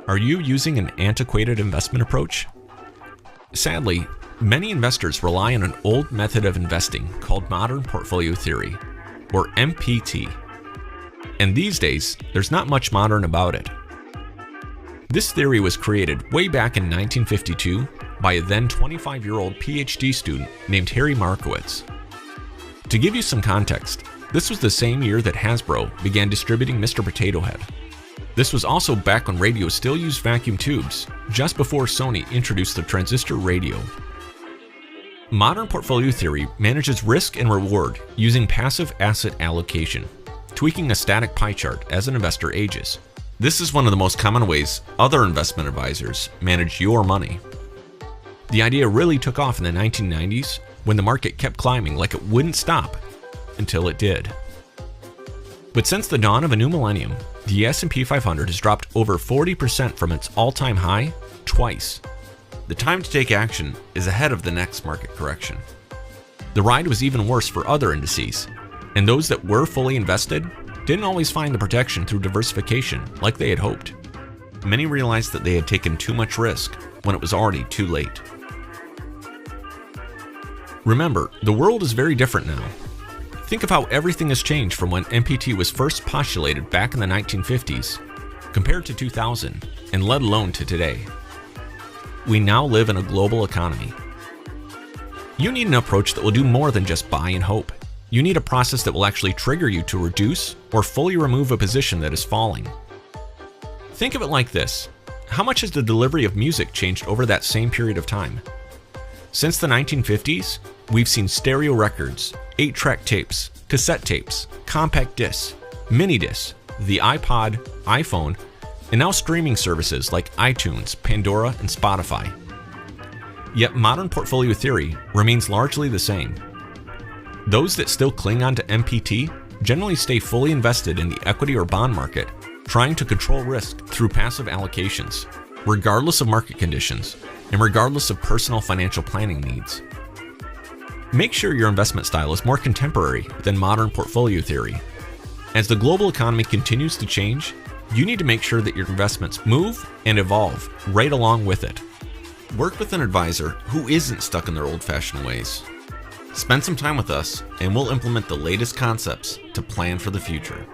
Are you using an antiquated investment approach? Sadly, many investors rely on an old method of investing called modern portfolio theory, or MPT. And these days, there's not much modern about it. This theory was created way back in 1952 by a then 25-year-old PhD student named Harry Markowitz. To give you some context, this was the same year that Hasbro began distributing Mr. Potato Head. This was also back when radio still used vacuum tubes, just before Sony introduced the transistor radio. Modern portfolio theory manages risk and reward using passive asset allocation, tweaking a static pie chart as an investor ages. This is one of the most common ways other investment advisors manage your money. The idea really took off in the 1990s when the market kept climbing like it wouldn't stop until it did. But since the dawn of a new millennium, the S&P 500 has dropped over 40% from its all-time high twice. The time to take action is ahead of the next market correction. The ride was even worse for other indices, and those that were fully invested didn't always find the protection through diversification like they had hoped. Many realized that they had taken too much risk when it was already too late. Remember, the world is very different now. Think of how everything has changed from when MPT was first postulated back in the 1950s, compared to 2000, and let alone to today. We now live in a global economy. You need an approach that will do more than just buy and hope. You need a process that will actually trigger you to reduce or fully remove a position that is falling. Think of it like this. How much has the delivery of music changed over that same period of time? Since the 1950s, we've seen stereo records, 8-track tapes, cassette tapes, compact discs, mini discs, the iPod, iPhone, and now streaming services like iTunes, Pandora, and Spotify. Yet modern portfolio theory remains largely the same. Those that still cling on to MPT generally stay fully invested in the equity or bond market, trying to control risk through passive allocations, regardless of market conditions, and regardless of personal financial planning needs. Make sure your investment style is more contemporary than modern portfolio theory. As the global economy continues to change, you need to make sure that your investments move and evolve right along with it. Work with an advisor who isn't stuck in their old-fashioned ways. Spend some time with us and we'll implement the latest concepts to plan for the future.